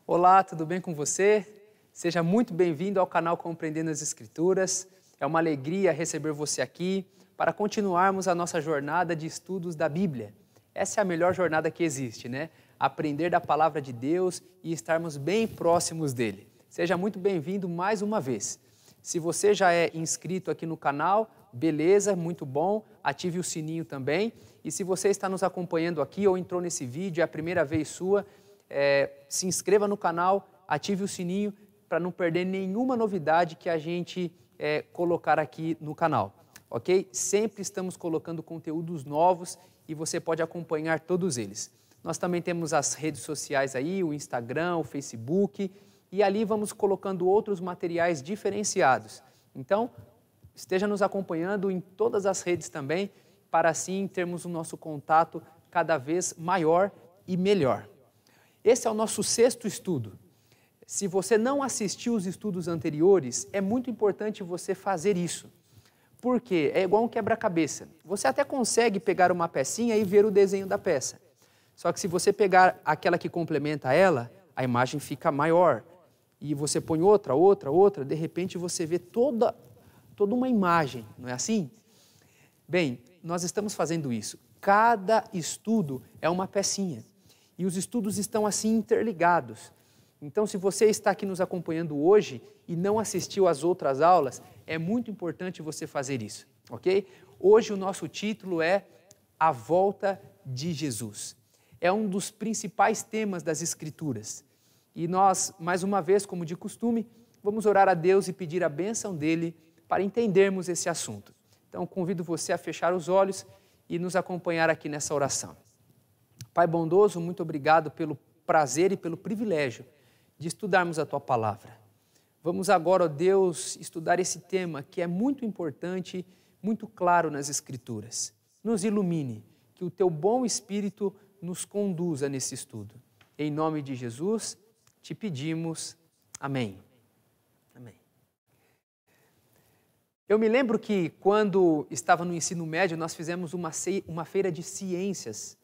Olá, tudo bem com você? Seja muito bem-vindo ao canal Compreendendo as Escrituras. É uma alegria receber você aqui para continuarmos a nossa jornada de estudos da Bíblia. Essa é a melhor jornada que existe, né? Aprender da Palavra de Deus e estarmos bem próximos dele. Seja muito bem-vindo mais uma vez. Se você já é inscrito aqui no canal, beleza, muito bom, ative o sininho também. E se você está nos acompanhando aqui ou entrou nesse vídeo, é a primeira vez sua, se inscreva no canal, ative o sininho para não perder nenhuma novidade que a gente colocar aqui no canal, ok? Sempre estamos colocando conteúdos novos e você pode acompanhar todos eles. Nós também temos as redes sociais aí, o Instagram, o Facebook, e ali vamos colocando outros materiais diferenciados. Então, esteja nos acompanhando em todas as redes também, para assim termos o nosso contato cada vez maior e melhor. Esse é o nosso 6º estudo. Se você não assistiu os estudos anteriores, é muito importante você fazer isso. Por quê? É igual um quebra-cabeça. Você até consegue pegar uma pecinha e ver o desenho da peça. Só que se você pegar aquela que complementa ela, a imagem fica maior. E você põe outra, de repente você vê toda uma imagem, não é assim? Bem, nós estamos fazendo isso. Cada estudo é uma pecinha. E os estudos estão assim interligados. Então, se você está aqui nos acompanhando hoje e não assistiu às outras aulas, é muito importante você fazer isso, ok? Hoje o nosso título é A Volta de Jesus. É um dos principais temas das Escrituras. E nós, mais uma vez, como de costume, vamos orar a Deus e pedir a bênção dEle para entendermos esse assunto. Então, convido você a fechar os olhos e nos acompanhar aqui nessa oração. Pai bondoso, muito obrigado pelo prazer e pelo privilégio de estudarmos a Tua Palavra. Vamos agora, ó Deus, estudar esse tema que é muito importante, muito claro nas Escrituras. Nos ilumine, que o Teu bom Espírito nos conduza nesse estudo. Em nome de Jesus, te pedimos. Amém. Amém. Eu me lembro que quando estava no ensino médio, nós fizemos uma feira de ciências.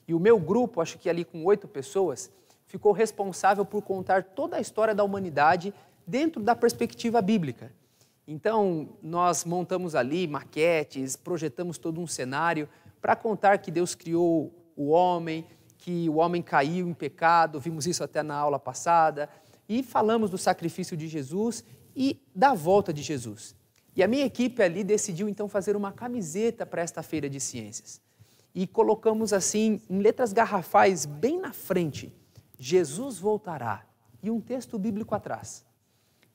E o meu grupo, acho que ali com 8 pessoas, ficou responsável por contar toda a história da humanidade dentro da perspectiva bíblica. Então, nós montamos ali maquetes, projetamos todo um cenário para contar que Deus criou o homem, que o homem caiu em pecado, vimos isso até na aula passada, e falamos do sacrifício de Jesus e da volta de Jesus. E a minha equipe ali decidiu então fazer uma camiseta para esta feira de ciências. E colocamos assim, em letras garrafais, bem na frente, Jesus voltará, e um texto bíblico atrás.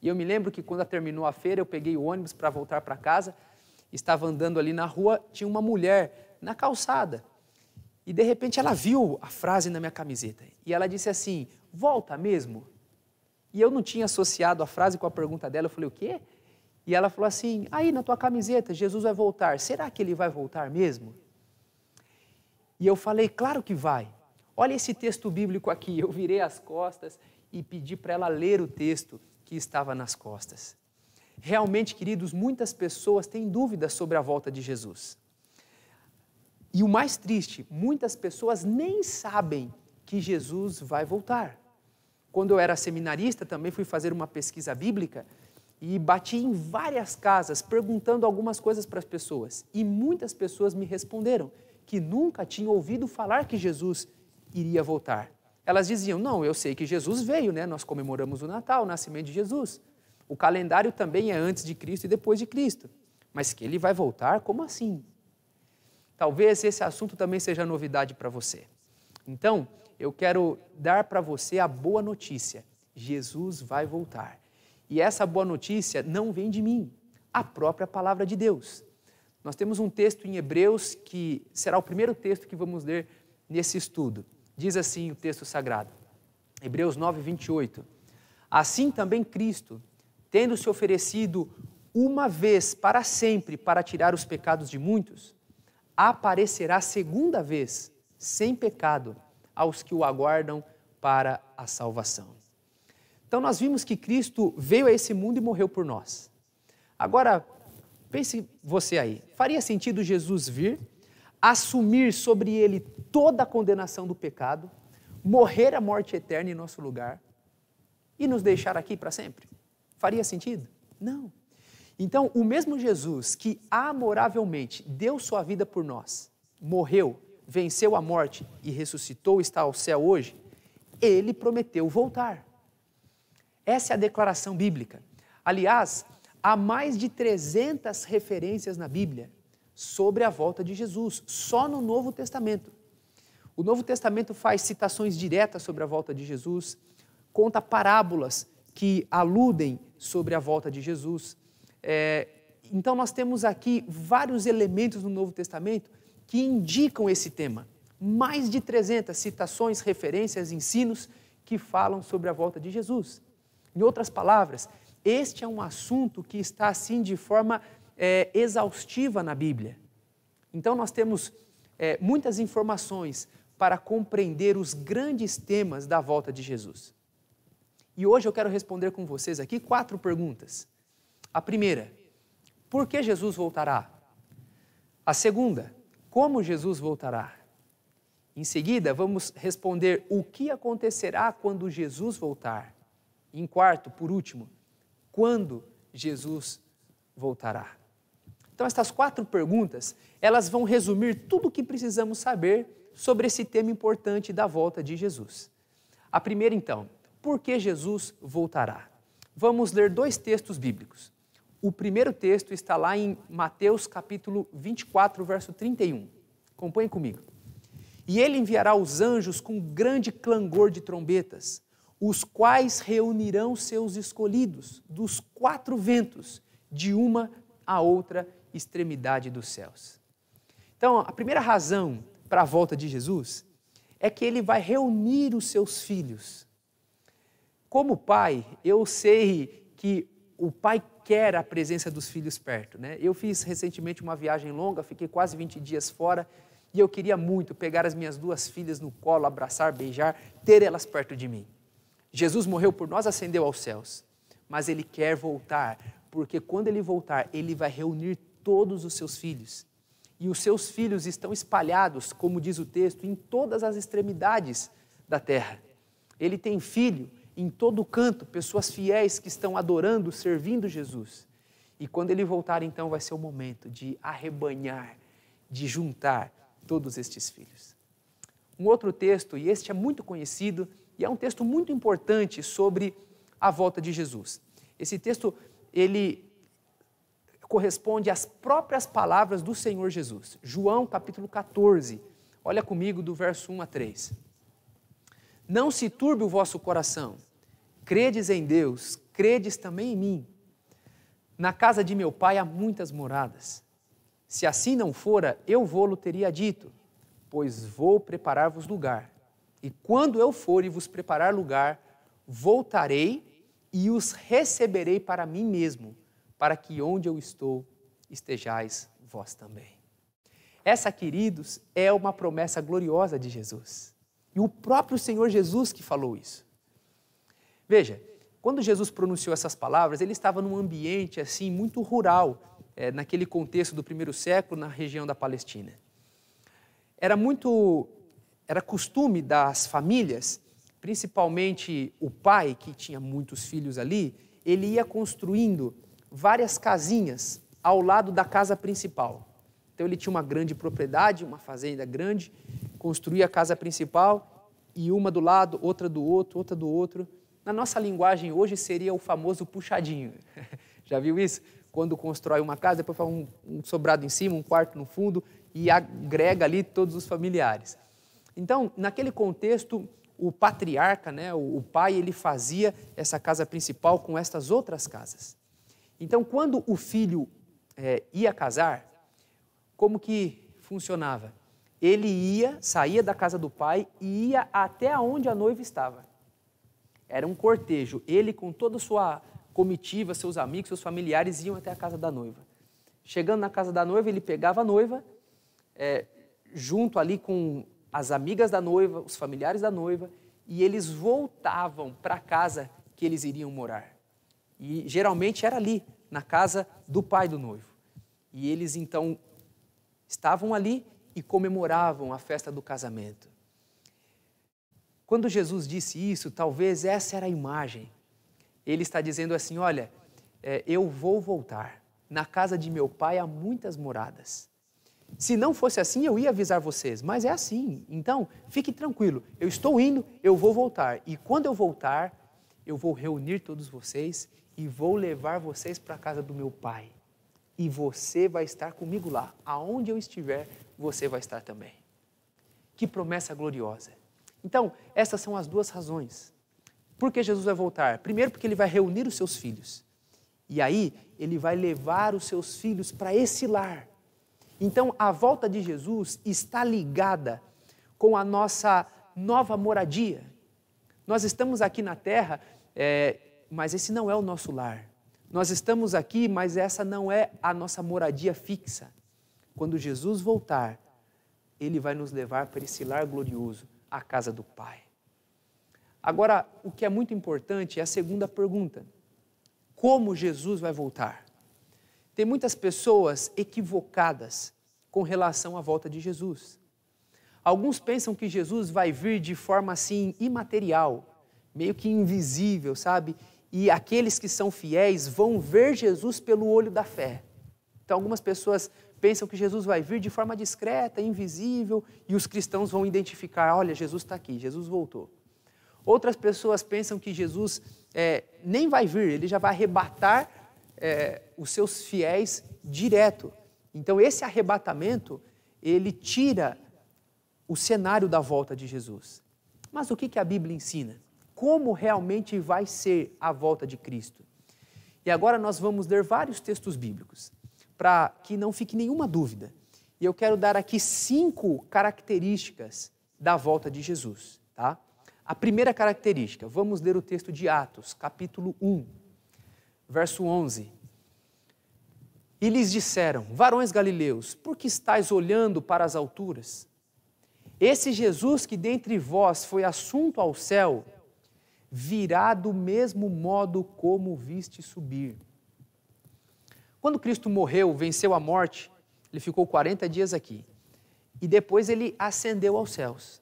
E eu me lembro que quando terminou a feira, eu peguei o ônibus para voltar para casa, estava andando ali na rua, tinha uma mulher na calçada, e de repente ela viu a frase na minha camiseta, e ela disse assim, volta mesmo? E eu não tinha associado a frase com a pergunta dela, eu falei, o quê? E ela falou assim, aí na tua camiseta, Jesus vai voltar, será que ele vai voltar mesmo? E eu falei, claro que vai. Olha esse texto bíblico aqui. Eu virei as costas e pedi para ela ler o texto que estava nas costas. Realmente, queridos, muitas pessoas têm dúvidas sobre a volta de Jesus. E o mais triste, muitas pessoas nem sabem que Jesus vai voltar. Quando eu era seminarista, também fui fazer uma pesquisa bíblica e bati em várias casas perguntando algumas coisas para as pessoas. E muitas pessoas me responderam que nunca tinham ouvido falar que Jesus iria voltar. Elas diziam, não, eu sei que Jesus veio, né? Nós comemoramos o Natal, o nascimento de Jesus. O calendário também é antes de Cristo e depois de Cristo. Mas que ele vai voltar, como assim? Talvez esse assunto também seja novidade para você. Então, eu quero dar para você a boa notícia. Jesus vai voltar. E essa boa notícia não vem de mim, a própria palavra de Deus. Nós temos um texto em Hebreus que será o primeiro texto que vamos ler nesse estudo. Diz assim o texto sagrado, Hebreus 9, 28. Assim também Cristo, tendo se oferecido uma vez para sempre para tirar os pecados de muitos, aparecerá segunda vez, sem pecado, aos que o aguardam para a salvação. Então nós vimos que Cristo veio a esse mundo e morreu por nós. Agora, Pense você aí. Faria sentido Jesus vir, assumir sobre ele toda a condenação do pecado, morrer a morte eterna em nosso lugar e nos deixar aqui para sempre? Faria sentido? Não. Então, o mesmo Jesus que amoravelmente deu sua vida por nós, morreu, venceu a morte e ressuscitou, está ao céu hoje, ele prometeu voltar. Essa é a declaração bíblica. Aliás, há mais de 300 referências na Bíblia sobre a volta de Jesus, só no Novo Testamento. O Novo Testamento faz citações diretas sobre a volta de Jesus, conta parábolas que aludem sobre a volta de Jesus. Então nós temos aqui vários elementos no Novo Testamento que indicam esse tema. Mais de 300 citações, referências, ensinos que falam sobre a volta de Jesus. Em outras palavras, este é um assunto que está assim de forma exaustiva na Bíblia. Então nós temos muitas informações para compreender os grandes temas da volta de Jesus. E hoje eu quero responder com vocês aqui 4 perguntas. A primeira, por que Jesus voltará? A segunda, como Jesus voltará? Em seguida, vamos responder o que acontecerá quando Jesus voltar. Em quarto, por último, quando Jesus voltará? Então, estas 4 perguntas, elas vão resumir tudo o que precisamos saber sobre esse tema importante da volta de Jesus. A primeira, então, por que Jesus voltará? Vamos ler 2 textos bíblicos. O primeiro texto está lá em Mateus capítulo 24, verso 31. Acompanhe comigo. E ele enviará os anjos com grande clangor de trombetas, os quais reunirão seus escolhidos dos 4 ventos, de uma a outra extremidade dos céus. Então, a primeira razão para a volta de Jesus é que ele vai reunir os seus filhos. Como pai, eu sei que o pai quer a presença dos filhos perto, né? Eu fiz recentemente uma viagem longa, fiquei quase 20 dias fora, e eu queria muito pegar as minhas 2 filhas no colo, abraçar, beijar, ter elas perto de mim. Jesus morreu por nós, ascendeu aos céus, mas ele quer voltar, porque quando ele voltar, ele vai reunir todos os seus filhos. E os seus filhos estão espalhados, como diz o texto, em todas as extremidades da terra. Ele tem filho em todo canto, pessoas fiéis que estão adorando, servindo Jesus. E quando ele voltar, então, vai ser o momento de arrebanhar, de juntar todos estes filhos. Um outro texto, e este é muito conhecido, e é um texto muito importante sobre a volta de Jesus. Esse texto, ele corresponde às próprias palavras do Senhor Jesus. João, capítulo 14. Olha comigo do verso 1 a 3. Não se turbe o vosso coração. Credes em Deus, credes também em mim. Na casa de meu pai há muitas moradas. Se assim não fora, eu vô-lo teria dito, pois vou preparar-vos lugar. E quando eu for e vos preparar lugar, voltarei e os receberei para mim mesmo, para que onde eu estou, estejais vós também. Essa, queridos, é uma promessa gloriosa de Jesus. E o próprio Senhor Jesus que falou isso. Veja, quando Jesus pronunciou essas palavras, ele estava num ambiente assim muito rural, naquele contexto do 1º século, na região da Palestina. Era costume das famílias, principalmente o pai, que tinha muitos filhos ali, ele ia construindo várias casinhas ao lado da casa principal. Então ele tinha uma grande propriedade, uma fazenda grande, construía a casa principal e uma do lado, outra do outro, outra do outro. Na nossa linguagem hoje seria o famoso puxadinho. Já viu isso? Quando constrói uma casa, depois faz um sobrado em cima, um quarto no fundo e agrega ali todos os familiares. Então, naquele contexto, o patriarca, né, o pai, ele fazia essa casa principal com estas outras casas. Então, quando o filho ia casar, como que funcionava? Ele saía da casa do pai e ia até onde a noiva estava. Era um cortejo, ele com toda a sua comitiva, seus amigos, seus familiares iam até a casa da noiva. Chegando na casa da noiva, ele pegava a noiva, junto ali com as amigas da noiva, os familiares da noiva, e eles voltavam para a casa que eles iriam morar. E geralmente era ali, na casa do pai do noivo. E eles então estavam ali e comemoravam a festa do casamento. Quando Jesus disse isso, talvez essa era a imagem. Ele está dizendo assim, olha, eu vou voltar. Na casa de meu pai há muitas moradas. Se não fosse assim, eu ia avisar vocês, mas é assim. Então, fique tranquilo, eu estou indo, eu vou voltar. E quando eu voltar, eu vou reunir todos vocês e vou levar vocês para a casa do meu pai. E você vai estar comigo lá. Aonde eu estiver, você vai estar também. Que promessa gloriosa. Então, essas são as duas razões. Por que Jesus vai voltar? Primeiro, porque ele vai reunir os seus filhos. E aí, ele vai levar os seus filhos para esse lar. Então, a volta de Jesus está ligada com a nossa nova moradia. Nós estamos aqui na terra, mas esse não é o nosso lar. Nós estamos aqui, mas essa não é a nossa moradia fixa. Quando Jesus voltar, ele vai nos levar para esse lar glorioso, a casa do Pai. Agora, o que é muito importante é a segunda pergunta. Como Jesus vai voltar? Tem muitas pessoas equivocadas com relação à volta de Jesus. Alguns pensam que Jesus vai vir de forma assim imaterial, meio que invisível, sabe? E aqueles que são fiéis vão ver Jesus pelo olho da fé. Então algumas pessoas pensam que Jesus vai vir de forma discreta, invisível, e os cristãos vão identificar, olha, Jesus está aqui, Jesus voltou. Outras pessoas pensam que Jesus nem vai vir, ele já vai arrebatar os seus fiéis direto. Então esse arrebatamento, ele tira o cenário da volta de Jesus. Mas o que a Bíblia ensina? Como realmente vai ser a volta de Cristo? E agora nós vamos ler vários textos bíblicos, para que não fique nenhuma dúvida. E eu quero dar aqui 5 características da volta de Jesus, tá? A primeira característica, vamos ler o texto de Atos, capítulo 1, verso 11. E lhes disseram, varões galileus, por que estáis olhando para as alturas? Esse Jesus que dentre vós foi assunto ao céu, virá do mesmo modo como viste subir. Quando Cristo morreu, venceu a morte, ele ficou 40 dias aqui. E depois ele ascendeu aos céus.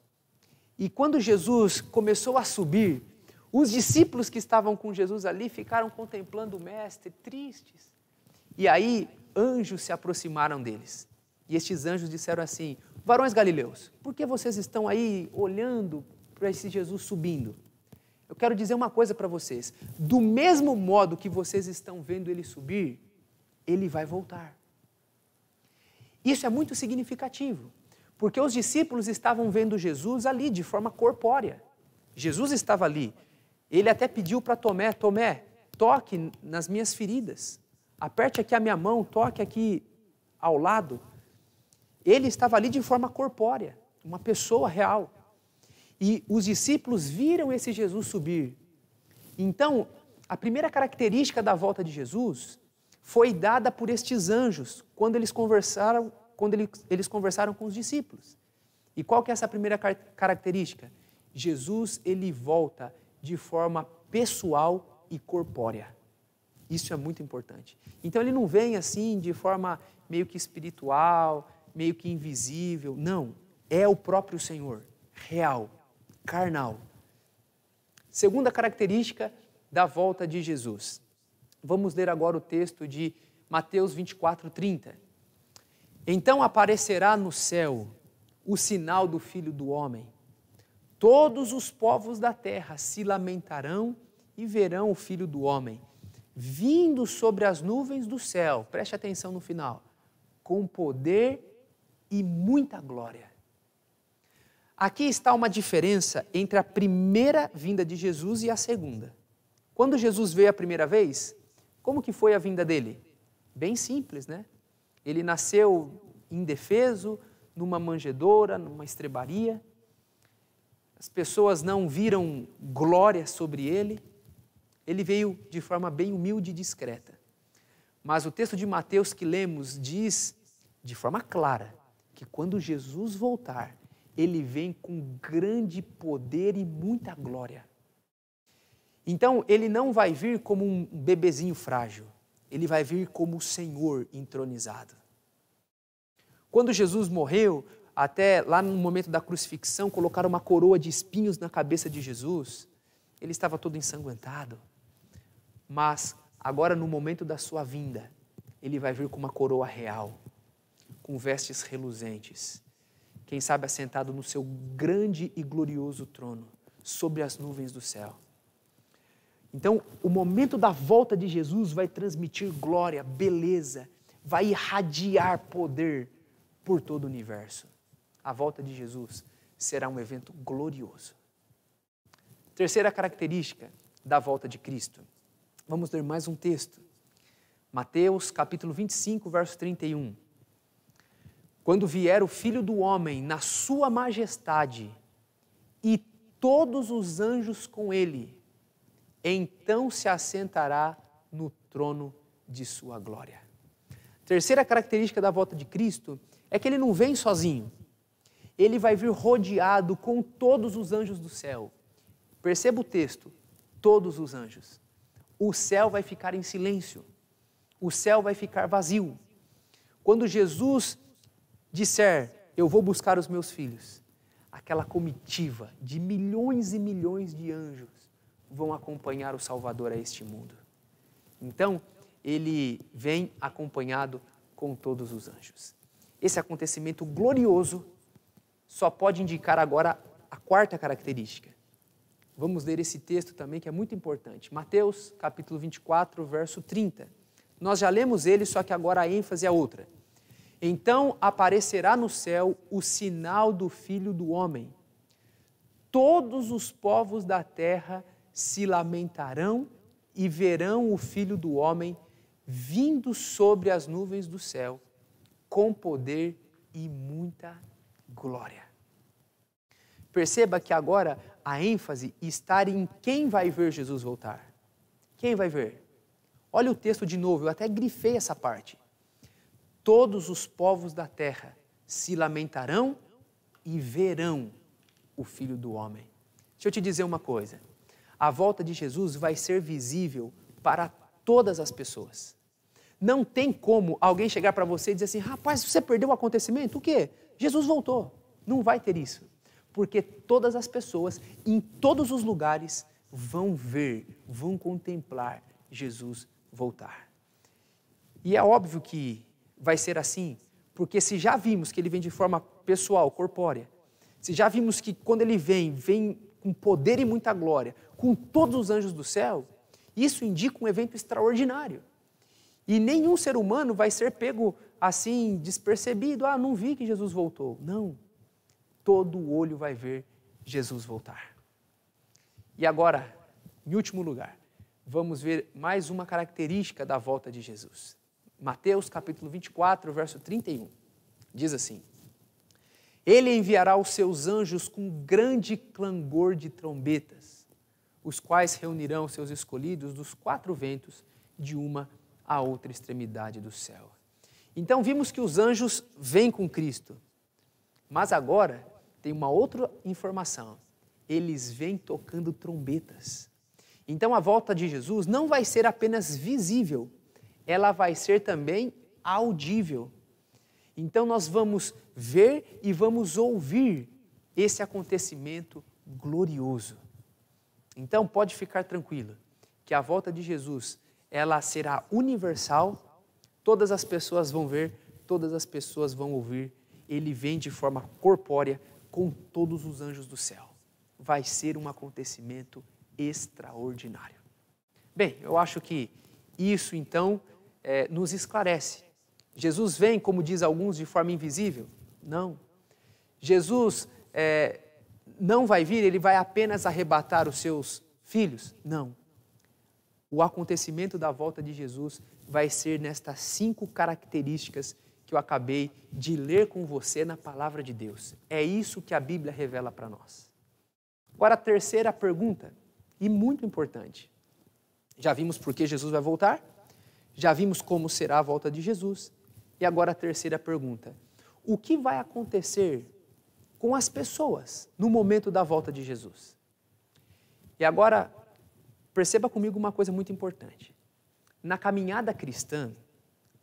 E quando Jesus começou a subir, os discípulos que estavam com Jesus ali ficaram contemplando o Mestre, tristes. E aí, anjos se aproximaram deles. E estes anjos disseram assim, varões galileus, por que vocês estão aí olhando para esse Jesus subindo? Eu quero dizer uma coisa para vocês, do mesmo modo que vocês estão vendo ele subir, ele vai voltar. Isso é muito significativo, porque os discípulos estavam vendo Jesus ali de forma corpórea. Jesus estava ali. Ele até pediu para Tomé, Tomé, toque nas minhas feridas, aperte aqui a minha mão, toque aqui ao lado. Ele estava ali de forma corpórea, uma pessoa real. E os discípulos viram esse Jesus subir. Então, a primeira característica da volta de Jesus foi dada por estes anjos, quando eles conversaram com os discípulos. E qual que é essa primeira característica? Jesus, ele volta de forma pessoal e corpórea. Isso é muito importante. Então, ele não vem assim de forma meio que espiritual, meio que invisível. Não, é o próprio Senhor, real, carnal. Segunda característica da volta de Jesus. Vamos ler agora o texto de Mateus 24:30. Então aparecerá no céu o sinal do Filho do Homem. Todos os povos da terra se lamentarão e verão o Filho do Homem, vindo sobre as nuvens do céu, preste atenção no final, com poder e muita glória. Aqui está uma diferença entre a primeira vinda de Jesus e a segunda. Quando Jesus veio a primeira vez, como que foi a vinda dele? Bem simples, né? Ele nasceu indefeso, numa manjedoura, numa estrebaria. As pessoas não viram glória sobre ele. Ele veio de forma bem humilde e discreta. Mas o texto de Mateus que lemos diz de forma clara que quando Jesus voltar, ele vem com grande poder e muita glória. Então, ele não vai vir como um bebezinho frágil. Ele vai vir como o Senhor entronizado. Quando Jesus morreu, até lá no momento da crucifixão, colocaram uma coroa de espinhos na cabeça de Jesus. Ele estava todo ensanguentado. Mas agora, no momento da sua vinda, ele vai vir com uma coroa real, com vestes reluzentes. Quem sabe assentado no seu grande e glorioso trono, sobre as nuvens do céu. Então, o momento da volta de Jesus vai transmitir glória, beleza, vai irradiar poder por todo o universo. A volta de Jesus será um evento glorioso. Terceira característica da volta de Cristo. Vamos ler mais um texto. Mateus, capítulo 25, verso 31. Quando vier o Filho do Homem na sua majestade e todos os anjos com ele, então se assentará no trono de sua glória. Terceira característica da volta de Cristo é que ele não vem sozinho. Ele vai vir rodeado com todos os anjos do céu. Perceba o texto, todos os anjos. O céu vai ficar em silêncio. O céu vai ficar vazio. Quando Jesus disser, eu vou buscar os meus filhos, aquela comitiva de milhões e milhões de anjos vão acompanhar o Salvador a este mundo. Então, ele vem acompanhado com todos os anjos. Esse acontecimento glorioso só pode indicar agora a quarta característica. Vamos ler esse texto também que é muito importante. Mateus, capítulo 24, verso 30. Nós já lemos ele, só que agora a ênfase é outra. Então aparecerá no céu o sinal do Filho do Homem. Todos os povos da terra se lamentarão e verão o Filho do Homem vindo sobre as nuvens do céu, com poder e muita glória. Perceba que agora a ênfase está em quem vai ver Jesus voltar. Quem vai ver? Olha o texto de novo, eu até grifei essa parte. Todos os povos da terra se lamentarão e verão o Filho do Homem. Deixa eu te dizer uma coisa. A volta de Jesus vai ser visível para todas as pessoas. Não tem como alguém chegar para você e dizer assim, rapaz, você perdeu o acontecimento? O quê? Jesus voltou. Não vai ter isso. Porque todas as pessoas, em todos os lugares, vão ver, vão contemplar Jesus voltar. E é óbvio que vai ser assim, porque se já vimos que ele vem de forma pessoal, corpórea, se já vimos que quando ele vem com poder e muita glória, com todos os anjos do céu, isso indica um evento extraordinário. E nenhum ser humano vai ser pego assim, despercebido, não vi que Jesus voltou. Não, todo olho vai ver Jesus voltar. E agora, em último lugar, vamos ver mais uma característica da volta de Jesus. Mateus capítulo 24, verso 31, diz assim, ele enviará os seus anjos com grande clangor de trombetas, os quais reunirão seus escolhidos dos quatro ventos, de uma a outra extremidade do céu. Então vimos que os anjos vêm com Cristo, mas agora tem uma outra informação, eles vêm tocando trombetas. Então a volta de Jesus não vai ser apenas visível, ela vai ser também audível. Então nós vamos ver e vamos ouvir esse acontecimento glorioso. Então pode ficar tranquilo, que a volta de Jesus, ela será universal, todas as pessoas vão ver, todas as pessoas vão ouvir, ele vem de forma corpórea com todos os anjos do céu. Vai ser um acontecimento extraordinário. Bem, eu acho que isso então nos esclarece. Jesus vem, como diz alguns, de forma invisível? Não. Jesus não vai vir, ele vai apenas arrebatar os seus filhos? Não. O acontecimento da volta de Jesus vai ser nestas 5 características que eu acabei de ler com você na palavra de Deus. É isso que a Bíblia revela para nós. Agora a terceira pergunta, e muito importante. Já vimos por que Jesus vai voltar, já vimos como será a volta de Jesus, e agora a terceira pergunta. O que vai acontecer com as pessoas no momento da volta de Jesus? E agora, perceba comigo uma coisa muito importante. Na caminhada cristã,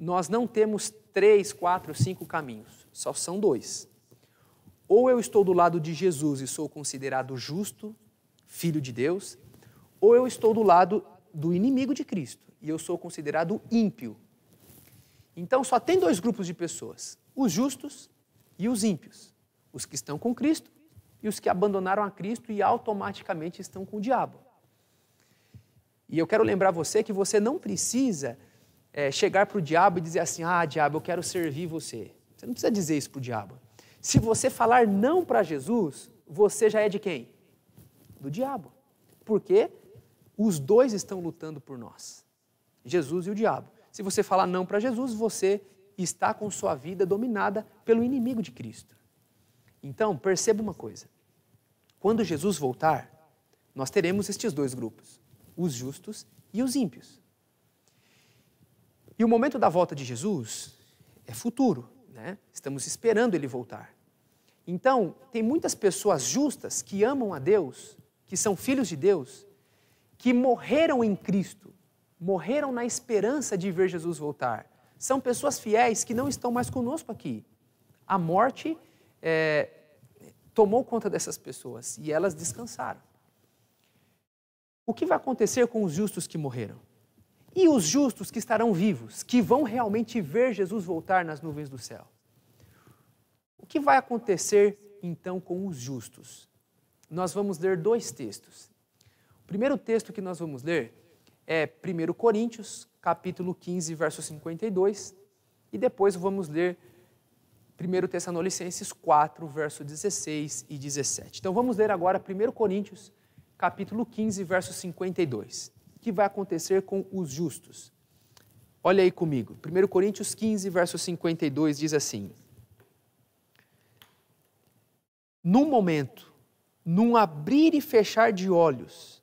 nós não temos 3, 4, 5 caminhos, só são 2. Ou eu estou do lado de Jesus e sou considerado justo, filho de Deus, ou eu estou do lado do inimigo de Cristo e eu sou considerado ímpio. Então só tem 2 grupos de pessoas, os justos e os ímpios, os que estão com Cristo e os que abandonaram a Cristo e automaticamente estão com o diabo. E eu quero lembrar você que você não precisa chegar para o diabo e dizer assim, diabo, eu quero servir você. Você não precisa dizer isso para o diabo. Se você falar não para Jesus, você já é de quem? Do diabo. Porque os 2 estão lutando por nós, Jesus e o diabo. Se você falar não para Jesus, você está com sua vida dominada pelo inimigo de Cristo. Então, perceba uma coisa. Quando Jesus voltar, nós teremos estes 2 grupos, os justos e os ímpios. E o momento da volta de Jesus é futuro, né? Estamos esperando ele voltar. Então, tem muitas pessoas justas que amam a Deus, que são filhos de Deus, que morreram em Cristo, morreram na esperança de ver Jesus voltar. São pessoas fiéis que não estão mais conosco aqui. A morte tomou conta dessas pessoas e elas descansaram. O que vai acontecer com os justos que morreram? E os justos que estarão vivos, que vão realmente ver Jesus voltar nas nuvens do céu? O que vai acontecer, então, com os justos? Nós vamos ler 2 textos. O primeiro texto que nós vamos ler é 1 Coríntios, capítulo 15, verso 52, e depois vamos ler 1 Tessalonicenses 4, verso 16 e 17. Então, vamos ler agora 1 Coríntios, capítulo 15, verso 52. O que vai acontecer com os justos? Olha aí comigo. 1 Coríntios 15, verso 52 diz assim: num momento, num abrir e fechar de olhos,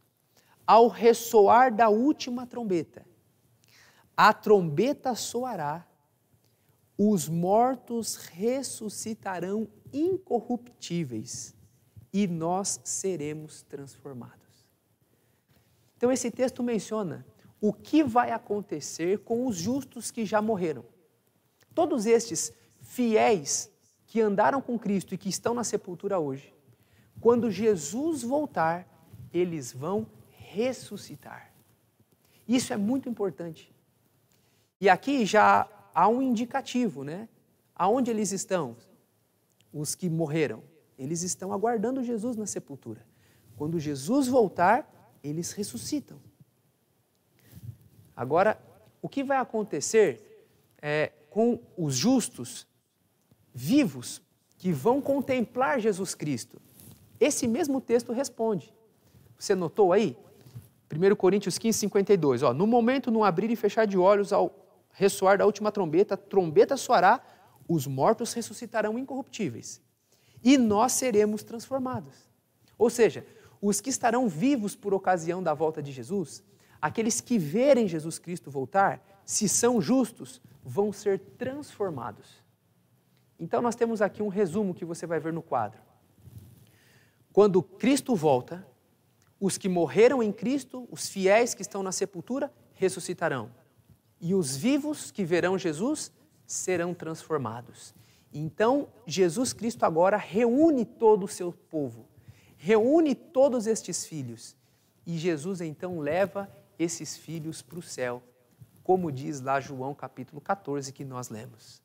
ao ressoar da última trombeta, a trombeta soará, os mortos ressuscitarão incorruptíveis e nós seremos transformados. Então esse texto menciona o que vai acontecer com os justos que já morreram. Todos estes fiéis que andaram com Cristo e que estão na sepultura hoje, quando Jesus voltar, eles vão ressuscitar. Isso é muito importante. E aqui já há um indicativo, né? Aonde eles estão? Os que morreram. Eles estão aguardando Jesus na sepultura. Quando Jesus voltar, eles ressuscitam. Agora, o que vai acontecer com os justos vivos que vão contemplar Jesus Cristo? Esse mesmo texto responde. Você notou aí? 1 Coríntios 15, 52. No momento, no abrir e fechar de olhos, ao ressoar da última trombeta, a trombeta soará, os mortos ressuscitarão incorruptíveis. E nós seremos transformados. Ou seja, os que estarão vivos por ocasião da volta de Jesus, aqueles que verem Jesus Cristo voltar, se são justos, vão ser transformados. Então nós temos aqui um resumo que você vai ver no quadro. Quando Cristo volta, os que morreram em Cristo, os fiéis que estão na sepultura, ressuscitarão. E os vivos que verão Jesus serão transformados. Então, Jesus Cristo agora reúne todo o seu povo, reúne todos estes filhos. E Jesus então leva esses filhos para o céu, como diz lá João capítulo 14 que nós lemos.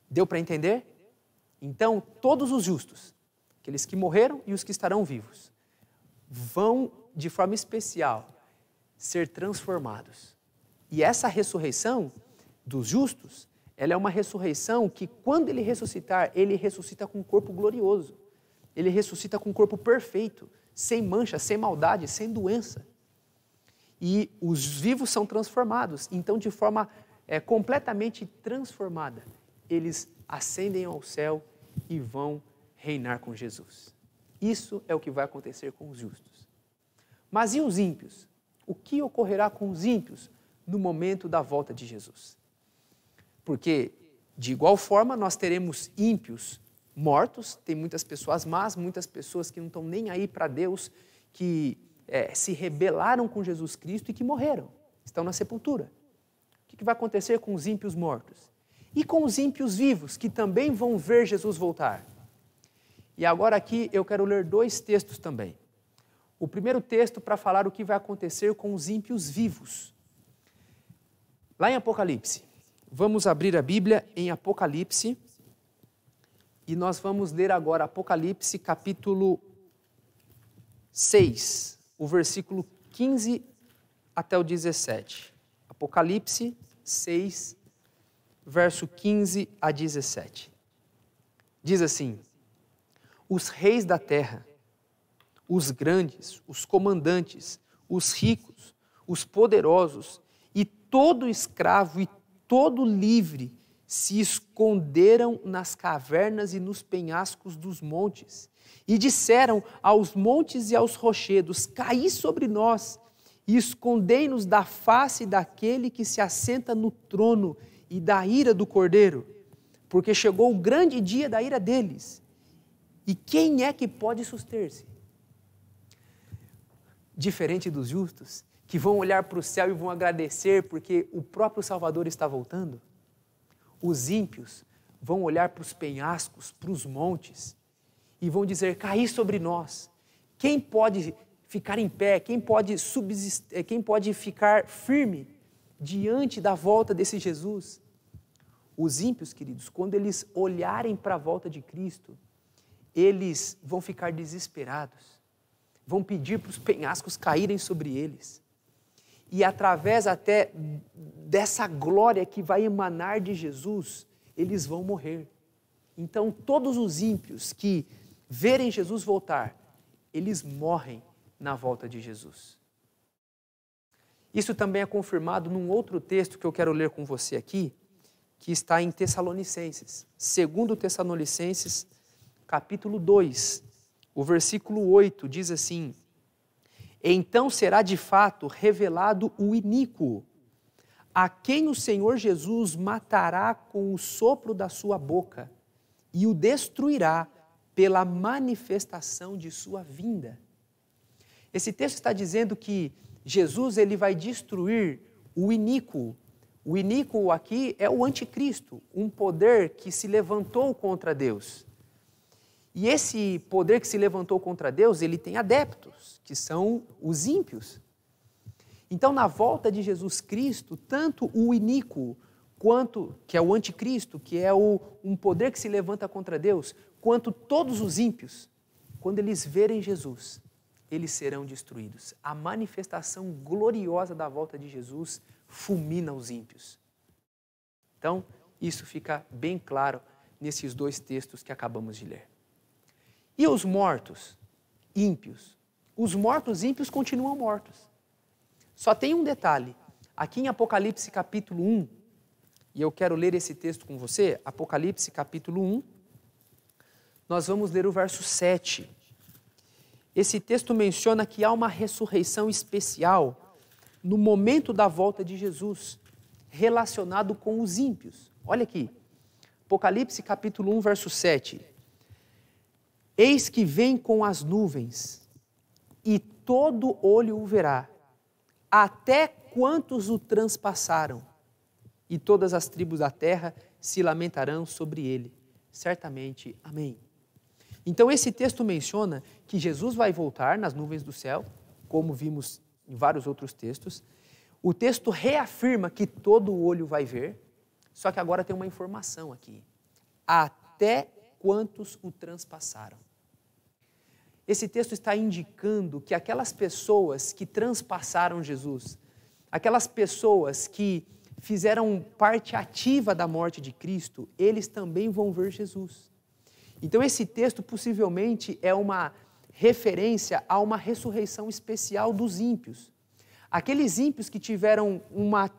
Deu para entender? Então, todos os justos, aqueles que morreram e os que estarão vivos, vão, de forma especial, ser transformados. E essa ressurreição dos justos, ela é uma ressurreição que, quando ele ressuscitar, ele ressuscita com um corpo glorioso. Ele ressuscita com um corpo perfeito, sem mancha, sem maldade, sem doença. E os vivos são transformados. Então, de forma completamente transformada, eles ascendem ao céu e vão reinar com Jesus. Isso é o que vai acontecer com os justos. Mas e os ímpios? O que ocorrerá com os ímpios no momento da volta de Jesus? Porque, de igual forma, nós teremos ímpios mortos, tem muitas pessoas más, muitas pessoas que não estão nem aí para Deus, que se rebelaram com Jesus Cristo e que morreram, estão na sepultura. que vai acontecer com os ímpios mortos? E com os ímpios vivos, que também vão ver Jesus voltar? E agora aqui eu quero ler 2 textos também. O primeiro texto para falar o que vai acontecer com os ímpios vivos. Lá em Apocalipse. Vamos abrir a Bíblia em Apocalipse. E nós vamos ler agora Apocalipse capítulo 6, o versículo 15 até o 17. Apocalipse 6, verso 15 a 17. Diz assim: os reis da terra, os grandes, os comandantes, os ricos, os poderosos e todo escravo e todo livre se esconderam nas cavernas e nos penhascos dos montes e disseram aos montes e aos rochedos: caí sobre nós e escondei-nos da face daquele que se assenta no trono e da ira do Cordeiro, porque chegou o grande dia da ira deles. E quem é que pode suster-se? Diferente dos justos, que vão olhar para o céu e vão agradecer porque o próprio Salvador está voltando, os ímpios vão olhar para os penhascos, para os montes, e vão dizer: caí sobre nós. Quem pode ficar em pé? Quem pode subsistir? Quem pode ficar firme diante da volta desse Jesus? Os ímpios, queridos, quando eles olharem para a volta de Cristo, eles vão ficar desesperados, vão pedir para os penhascos caírem sobre eles. E através até dessa glória que vai emanar de Jesus, eles vão morrer. Então todos os ímpios que verem Jesus voltar, eles morrem na volta de Jesus. Isso também é confirmado num outro texto que eu quero ler com você aqui, que está em Tessalonicenses. 2 Tessalonicenses, capítulo 2, o versículo 8, diz assim: então será de fato revelado o iníquo, a quem o Senhor Jesus matará com o sopro da sua boca e o destruirá pela manifestação de sua vinda. Esse texto está dizendo que Jesus ele vai destruir o iníquo. O iníquo aqui é o anticristo, um poder que se levantou contra Deus. E esse poder que se levantou contra Deus, ele tem adeptos, que são os ímpios. Então, na volta de Jesus Cristo, tanto o iníquo, quanto, que é o anticristo, que é um poder que se levanta contra Deus, quanto todos os ímpios, quando eles verem Jesus, eles serão destruídos. A manifestação gloriosa da volta de Jesus fulmina os ímpios. Então, isso fica bem claro nesses 2 textos que acabamos de ler. E os mortos ímpios? Os mortos ímpios continuam mortos. Só tem um detalhe. Aqui em Apocalipse capítulo 1, e eu quero ler esse texto com você, Apocalipse capítulo 1, nós vamos ler o verso 7. Esse texto menciona que há uma ressurreição especial no momento da volta de Jesus, relacionado com os ímpios. Olha aqui, Apocalipse capítulo 1, verso 7. Eis que vem com as nuvens, e todo olho o verá, até quantos o transpassaram, e todas as tribos da terra se lamentarão sobre ele. Certamente, amém. Então esse texto menciona que Jesus vai voltar nas nuvens do céu, como vimos em vários outros textos. O texto reafirma que todo olho vai ver, só que agora tem uma informação aqui. Até quantos o transpassaram. Esse texto está indicando que aquelas pessoas que transpassaram Jesus, aquelas pessoas que fizeram parte ativa da morte de Cristo, eles também vão ver Jesus. Então esse texto possivelmente é uma referência a uma ressurreição especial dos ímpios. Aqueles ímpios que tiveram uma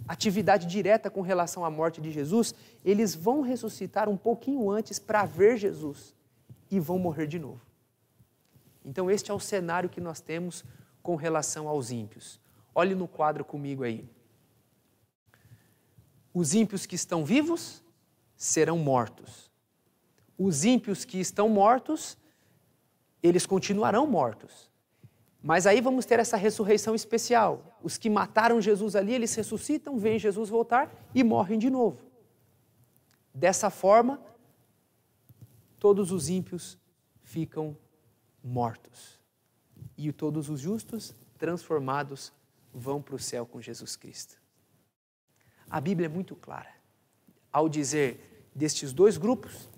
atividade direta com relação à morte de Jesus, eles vão ressuscitar um pouquinho antes para ver Jesus e vão morrer de novo. Então este é o cenário que nós temos com relação aos ímpios. Olhe no quadro comigo aí. Os ímpios que estão vivos serão mortos. Os ímpios que estão mortos, eles continuarão mortos. Mas aí vamos ter essa ressurreição especial. Os que mataram Jesus ali, eles ressuscitam, veem Jesus voltar e morrem de novo. Dessa forma, todos os ímpios ficam mortos. E todos os justos, transformados, vão para o céu com Jesus Cristo. A Bíblia é muito clara ao dizer destes dois grupos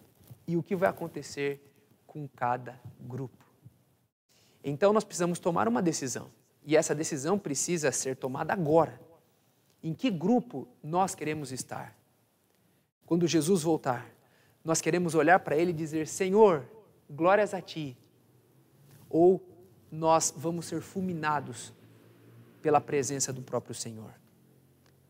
e o que vai acontecer com cada grupo. Então nós precisamos tomar uma decisão. E essa decisão precisa ser tomada agora. Em que grupo nós queremos estar? Quando Jesus voltar, nós queremos olhar para Ele e dizer: Senhor, glórias a Ti. Ou nós vamos ser fulminados pela presença do próprio Senhor.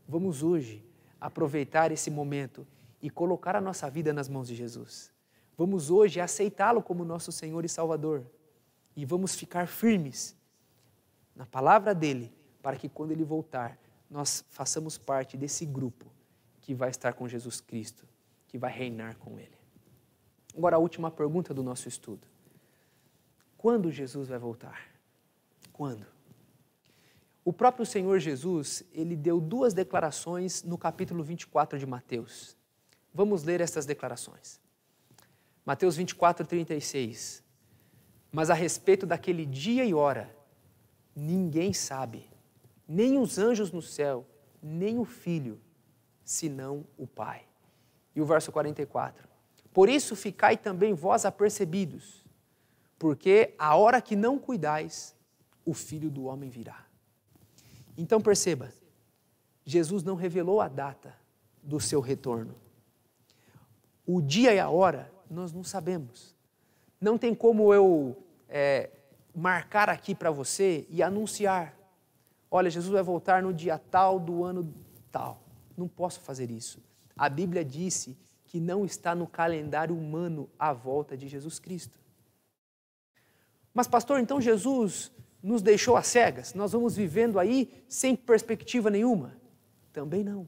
Vamos hoje aproveitar esse momento e colocar a nossa vida nas mãos de Jesus. Vamos hoje aceitá-lo como nosso Senhor e Salvador. E vamos ficar firmes na palavra dEle, para que quando Ele voltar, nós façamos parte desse grupo que vai estar com Jesus Cristo, que vai reinar com Ele. Agora a última pergunta do nosso estudo. Quando Jesus vai voltar? Quando? O próprio Senhor Jesus, Ele deu duas declarações no capítulo 24 de Mateus. Vamos ler estas declarações. Mateus 24, 36. Mas a respeito daquele dia e hora, ninguém sabe, nem os anjos no céu, nem o Filho, senão o Pai. E o verso 44. Por isso ficai também vós apercebidos, porque a hora que não cuidais, o Filho do Homem virá. Então perceba, Jesus não revelou a data do seu retorno. O dia e a hora, nós não sabemos. Não tem como eu marcar aqui para você e anunciar. Olha, Jesus vai voltar no dia tal do ano tal. Não posso fazer isso. A Bíblia disse que não está no calendário humano a volta de Jesus Cristo. Mas pastor, então Jesus nos deixou às cegas? Nós vamos vivendo aí sem perspectiva nenhuma? Também não.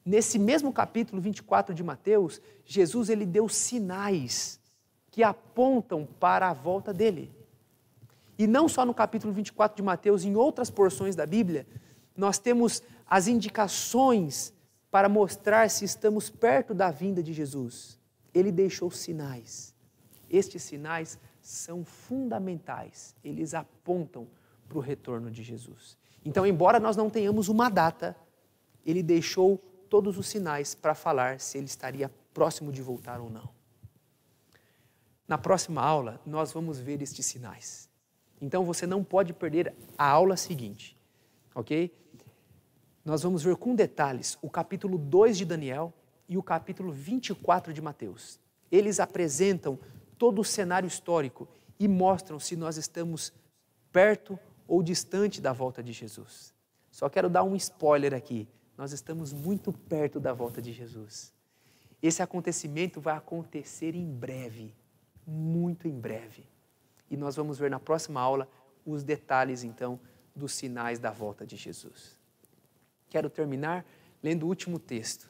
Nesse mesmo capítulo 24 de Mateus, Jesus ele deu sinais que apontam para a volta dele. E não só no capítulo 24 de Mateus, em outras porções da Bíblia, nós temos as indicações para mostrar se estamos perto da vinda de Jesus. Ele deixou sinais. Estes sinais são fundamentais. Eles apontam para o retorno de Jesus. Então, embora nós não tenhamos uma data, ele deixou todos os sinais para falar se ele estaria próximo de voltar ou não. Na próxima aula, nós vamos ver estes sinais. Então, você não pode perder a aula seguinte, ok? Nós vamos ver com detalhes o capítulo 2 de Daniel e o capítulo 24 de Mateus. Eles apresentam todo o cenário histórico e mostram se nós estamos perto ou distante da volta de Jesus. Só quero dar um spoiler aqui. Nós estamos muito perto da volta de Jesus. Esse acontecimento vai acontecer em breve. Muito em breve. E nós vamos ver na próxima aula os detalhes, então, dos sinais da volta de Jesus. Quero terminar lendo o último texto.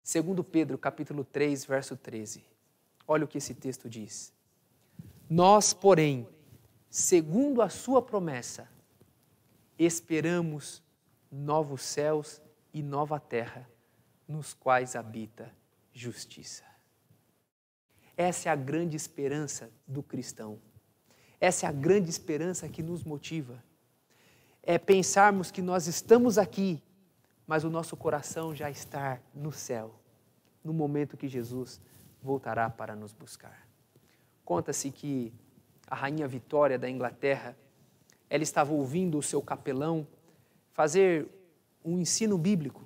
2 Pedro, capítulo 3, verso 13. Olha o que esse texto diz. Nós, porém, segundo a sua promessa, esperamos novos céus e nova terra, nos quais habita justiça. Essa é a grande esperança do cristão. Essa é a grande esperança que nos motiva. É pensarmos que nós estamos aqui, mas o nosso coração já está no céu, no momento que Jesus voltará para nos buscar. Conta-se que a rainha Vitória da Inglaterra, ela estava ouvindo o seu capelão fazer um ensino bíblico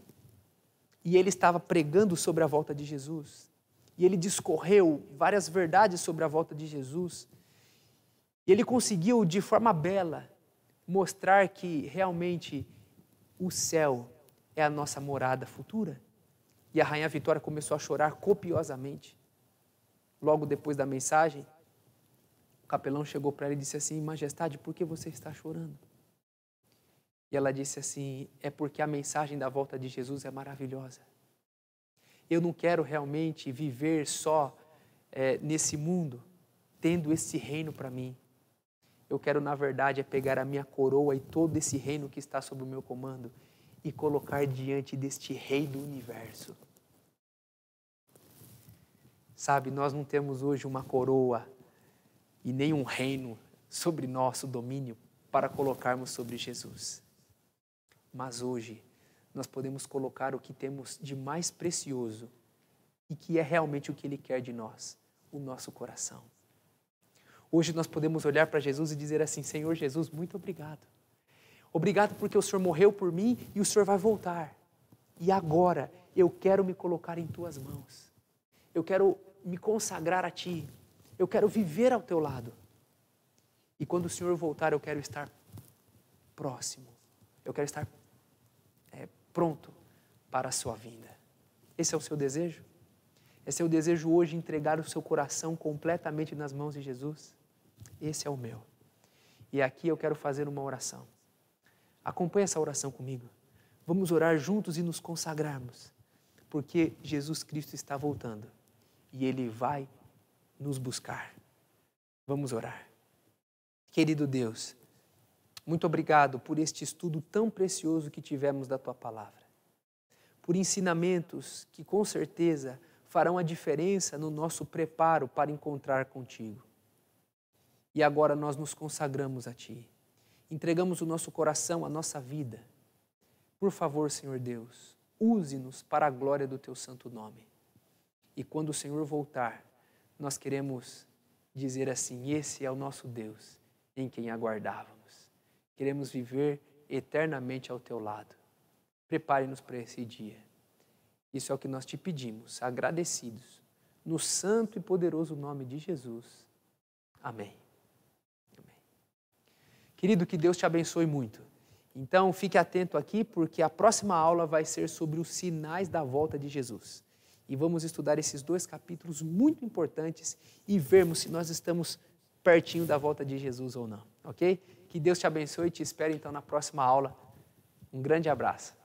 e ele estava pregando sobre a volta de Jesus. E ele discorreu várias verdades sobre a volta de Jesus. E ele conseguiu, de forma bela, mostrar que realmente o céu é a nossa morada futura. E a rainha Vitória começou a chorar copiosamente. Logo depois da mensagem, o capelão chegou para ela e disse assim: Majestade, por que você está chorando? E ela disse assim: é porque a mensagem da volta de Jesus é maravilhosa. Eu não quero realmente viver só nesse mundo, tendo esse reino para mim. Eu quero, na verdade, pegar a minha coroa e todo esse reino que está sob o meu comando e colocar diante deste Rei do universo. Sabe, nós não temos hoje uma coroa e nem um reino sobre nosso domínio para colocarmos sobre Jesus. Mas hoje nós podemos colocar o que temos de mais precioso e que é realmente o que Ele quer de nós, o nosso coração. Hoje nós podemos olhar para Jesus e dizer assim: Senhor Jesus, muito obrigado. Obrigado porque o Senhor morreu por mim e o Senhor vai voltar. E agora eu quero me colocar em Tuas mãos. Eu quero me consagrar a Ti. Eu quero viver ao Teu lado. E quando o Senhor voltar, eu quero estar próximo. Eu quero estar pronto para a Sua vinda. Esse é o seu desejo? É seu desejo hoje entregar o seu coração completamente nas mãos de Jesus? Esse é o meu. E aqui eu quero fazer uma oração. Acompanhe essa oração comigo. Vamos orar juntos e nos consagrarmos, porque Jesus Cristo está voltando e Ele vai nos buscar. Vamos orar. Querido Deus, muito obrigado por este estudo tão precioso que tivemos da Tua Palavra, por ensinamentos que com certeza farão a diferença no nosso preparo para encontrar contigo. E agora nós nos consagramos a Ti, entregamos o nosso coração, a nossa vida. Por favor, Senhor Deus, use-nos para a glória do Teu santo nome. E quando o Senhor voltar, nós queremos dizer assim: esse é o nosso Deus, em quem aguardávamos. Queremos viver eternamente ao Teu lado. Prepare-nos para esse dia. Isso é o que nós te pedimos, agradecidos, no santo e poderoso nome de Jesus. Amém. Amém. Querido, que Deus te abençoe muito. Então, fique atento aqui, porque a próxima aula vai ser sobre os sinais da volta de Jesus. E vamos estudar esses 2 capítulos muito importantes e vermos se nós estamos pertinho da volta de Jesus ou não, ok? Que Deus te abençoe e te espero então na próxima aula. Um grande abraço.